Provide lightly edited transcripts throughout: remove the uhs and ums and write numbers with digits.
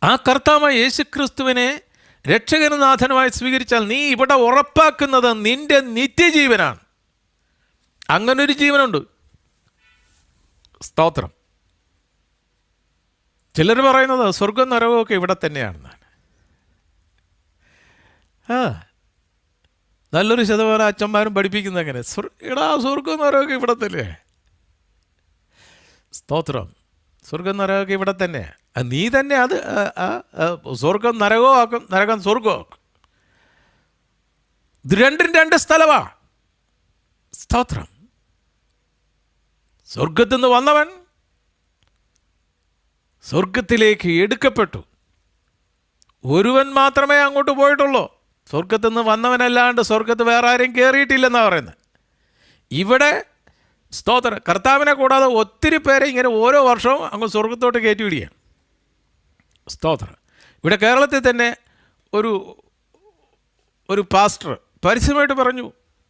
ആ കർത്താവായ യേശുക്രിസ്തുവിനെ രക്ഷകനാഥനുമായി സ്വീകരിച്ചാൽ നീ ഇവിടെ ഉറപ്പാക്കുന്നത് നിന്റെ നിത്യജീവനാണ്. അങ്ങനൊരു ജീവനുണ്ട്. സ്തോത്രം. ചിലർ പറയുന്നത് സ്വർഗം നരകമൊക്കെ ഇവിടെ തന്നെയാണെന്നാണ്. നല്ലൊരു ശതമാനം അച്ഛന്മാരും പഠിപ്പിക്കുന്നത് അങ്ങനെ. സ്വർഗം നരകമൊക്കെ ഇവിടെ തന്നെ. സ്തോത്രം. സ്വർഗം നരകമൊക്കെ ഇവിടെ തന്നെ. നീ തന്നെ അത് സ്വർഗം നരകമാക്കും, നരകം സ്വർഗമാക്കും. ഇത് രണ്ടും രണ്ട് സ്ഥലമാണ്. സ്തോത്രം. സ്വർഗത്തിൽ നിന്ന് വന്നവൻ സ്വർഗത്തിലേക്ക് എടുക്കപ്പെട്ടു. ഒരുവൻ മാത്രമേ അങ്ങോട്ട് പോയിട്ടുള്ളൂ. സ്വർഗത്തിൽ നിന്ന് വന്നവനല്ലാണ്ട് സ്വർഗത്ത് വേറെ ആരും കയറിയിട്ടില്ലെന്നാണ് പറയുന്നത്. ഇവിടെ സ്തോത്രം കർത്താവിനെ കൂടാതെ ഒത്തിരി പേരെ ഇങ്ങനെ ഓരോ വർഷവും അങ്ങ് സ്വർഗത്തോട്ട് കയറ്റി വിടുകയാണ്. സ്തോത്രം. ഇവിടെ കേരളത്തിൽ തന്നെ ഒരു പാസ്റ്റർ പരസ്യമായിട്ട് പറഞ്ഞു,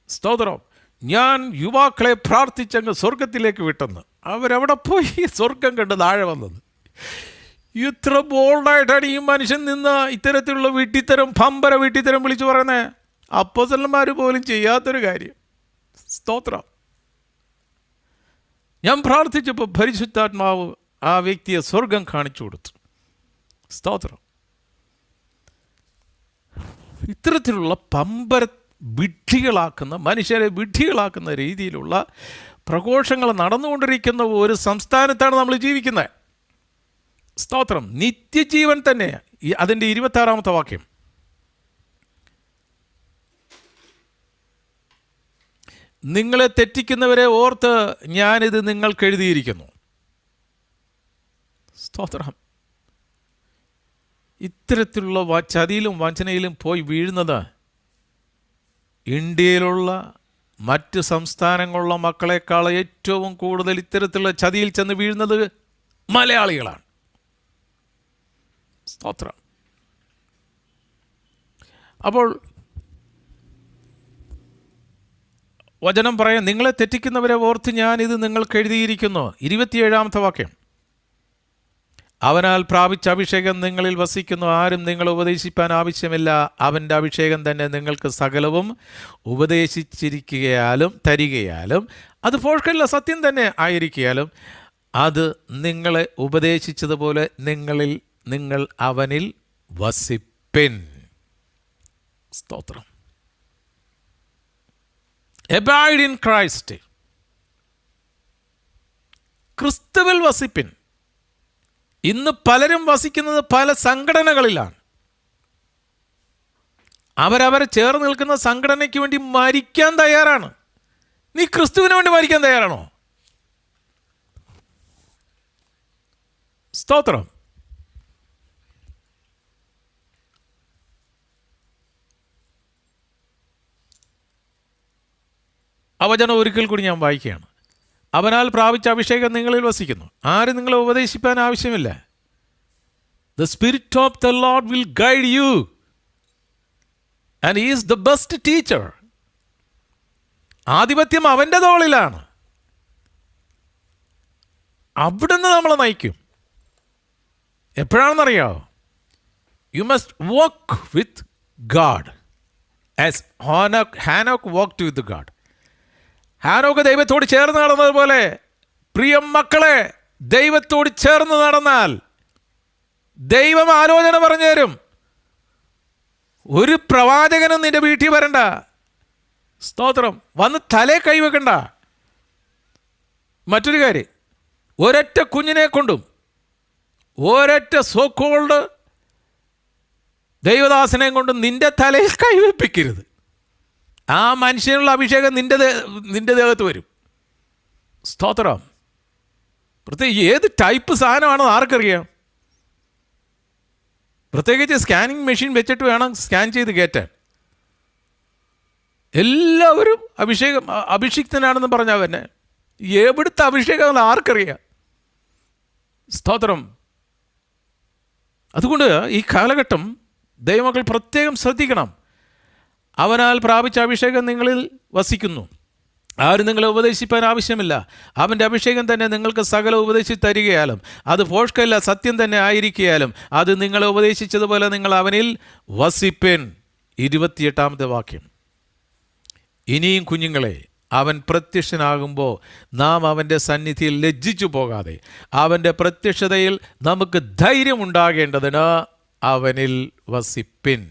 സ്തോത്രം, ഞാൻ യുവാക്കളെ പ്രാർത്ഥിച്ചങ്ങ് സ്വർഗത്തിലേക്ക് വിട്ടെന്ന്. അവരവിടെ പോയി സ്വർഗം കണ്ട് താഴെ വന്നത്. ഇത്ര ബോൾഡായിട്ടാണ് ഈ മനുഷ്യൻ നിന്ന് ഇത്തരത്തിലുള്ള വിട്ടിത്തരം, പമ്പര വിട്ടിത്തരം വിളിച്ചു പറയുന്നത്. അപ്പോസ്തലന്മാർ പോലും ചെയ്യാത്തൊരു കാര്യം. സ്തോത്രം. ഞാൻ പ്രാർത്ഥിച്ചപ്പോൾ പരിശുദ്ധാത്മാവ് ആ വ്യക്തിയെ സ്വർഗം കാണിച്ചു കൊടുത്തു. സ്തോത്രം. ഇത്തരത്തിലുള്ള പമ്പര വിഡ്ഢികളാക്കുന്ന, മനുഷ്യരെ വിഡ്ഢികളാക്കുന്ന രീതിയിലുള്ള പ്രഘോഷങ്ങൾ നടന്നുകൊണ്ടിരിക്കുന്ന ഒരു സംസ്ഥാനത്താണ് നമ്മൾ ജീവിക്കുന്നത്. സ്തോത്രം. നിത്യജീവൻ തന്നെ. അതിൻ്റെ 26-ാമത്തെ വാക്യം, നിങ്ങളെ തെറ്റിക്കുന്നവരെ ഓർത്ത് ഞാനിത് നിങ്ങൾക്ക് എഴുതിയിരിക്കുന്നു. സ്തോത്രം. ഇത്തരത്തിലുള്ള ചതിയിലും വഞ്ചനയിലും പോയി വീഴുന്നത് ഇന്ത്യയിലുള്ള മറ്റ് സംസ്ഥാനങ്ങളിലുള്ള മക്കളെക്കാൾ ഏറ്റവും കൂടുതൽ ഇത്തരത്തിലുള്ള ചതിയിൽ ചെന്ന് വീഴുന്നത് മലയാളികളാണ്. സ്തോത്രം. അപ്പോൾ വചനം പറയാം, നിങ്ങളെ തെറ്റിക്കുന്നവരെ ഓർത്ത് ഞാനിത് നിങ്ങൾക്ക് എഴുതിയിരിക്കുന്നു. 27-ാമത്തെ വാക്യം, അവനാൽ പ്രാപിച്ച അഭിഷേകം നിങ്ങളിൽ വസിക്കുന്നു. ആരും നിങ്ങളെ ഉപദേശിപ്പാൻ ആവശ്യമില്ല. അവൻ്റെ അഭിഷേകം തന്നെ നിങ്ങൾക്ക് സകലവും ഉപദേശിച്ചിരിക്കുകയാലും തരികയാലും അത് ഫോഷ്കല്ല സത്യം തന്നെ ആയിരിക്കുകയാലും അത് നിങ്ങളെ ഉപദേശിച്ചതുപോലെ നിങ്ങൾ അവനിൽ വസിപ്പിൻ. സ്തോത്രം. Abide in Christ. ക്രിസ്തുവിൽ വസിപ്പിൻ. ഇന്ന് പലരും വസിക്കുന്നത് പല സംഘടനകളിലാണ്. അവരവരെ ചേർന്ന് നിൽക്കുന്ന സംഘടനയ്ക്ക് വേണ്ടി മരിക്കാൻ തയ്യാറാണ്. നീ ക്രിസ്തുവിന് വേണ്ടി മരിക്കാൻ തയ്യാറാണോ? സ്തോത്രം. ആ വചനം ഒരിക്കൽ കൂടി ഞാൻ വായിക്കുകയാണ്. അവനാൽ പ്രാപിച്ച അഭിഷേകം നിങ്ങളിൽ വസിക്കുന്നു. ആരും നിങ്ങളെ ഉപദേശിപ്പാൻ ആവശ്യമില്ല. The Spirit of the Lord will guide you and he is the best teacher. ആധിപത്യം അവൻ്റെ തോളിലാണ്. അവിടുന്ന് നമ്മളെ നയിക്കും. എപ്പോഴാണെന്നറിയാമോ? You must walk with God as Hanok walked with God. ഹാനോക്ക് ദൈവത്തോട് ചേർന്ന് നടന്നതുപോലെ പ്രിയ മക്കളെ, ദൈവത്തോട് ചേർന്ന് നടന്നാൽ ദൈവം ആലോചന പറഞ്ഞു തരും. ഒരു പ്രവാചകനും നിന്റെ വീട്ടിൽ വരണ്ട. സ്തോത്രം. വന്ന് തലേ കൈവെക്കണ്ട. മറ്റൊരു കാര്യം, ഒരൊറ്റ കുഞ്ഞിനെ കൊണ്ടും ഒരൊറ്റ സോക്കോൾഡ് ദൈവദാസനെയും കൊണ്ടും നിന്റെ തലയിൽ കൈവെപ്പിക്കരുത്. ആ മനുഷ്യനുള്ള അഭിഷേകം നിന്റെ ദേഹത്ത് വരും. സ്തോത്രം. പ്രത്യേകിച്ച് ഏത് ടൈപ്പ് സാധനമാണെന്ന് ആർക്കറിയാം? പ്രത്യേകിച്ച് സ്കാനിങ് മെഷീൻ വെച്ചിട്ട് വേണം സ്കാൻ ചെയ്ത് കയറ്റാൻ. എല്ലാവരും അഭിഷിക്തനാണെന്ന് പറഞ്ഞാൽ തന്നെ എവിടുത്തെ അഭിഷേകം ആർക്കറിയാം? സ്തോത്രം. അതുകൊണ്ട് ഈ കാലഘട്ടം ദൈവമക്കൾ പ്രത്യേകം ശ്രദ്ധിക്കണം. അവനാൽ പ്രാപിച്ച അഭിഷേകം നിങ്ങളിൽ വസിക്കുന്നു. ആരും നിങ്ങളെ ഉപദേശിപ്പാൻ ആവശ്യമില്ല. അവൻ്റെ അഭിഷേകം തന്നെ നിങ്ങൾക്ക് സകല ഉപദേശിച്ച് തരികയാലും അത് ഭോഷ്കല്ല, സത്യം തന്നെ ആയിരിക്കയാലും അത് നിങ്ങളെ ഉപദേശിച്ചതുപോലെ നിങ്ങൾ അവനിൽ വസിപ്പിൻ. 28-ാമത്തെ വാക്യം. ഇനിയും കുഞ്ഞുങ്ങളെ, അവൻ പ്രത്യക്ഷനാകുമ്പോൾ നാം അവൻ്റെ സന്നിധിയിൽ ലജ്ജിച്ചു പോകാതെ അവൻ്റെ പ്രത്യക്ഷതയിൽ നമുക്ക് ധൈര്യമുണ്ടാകേണ്ടതിന് അവനിൽ വസിപ്പിൻ.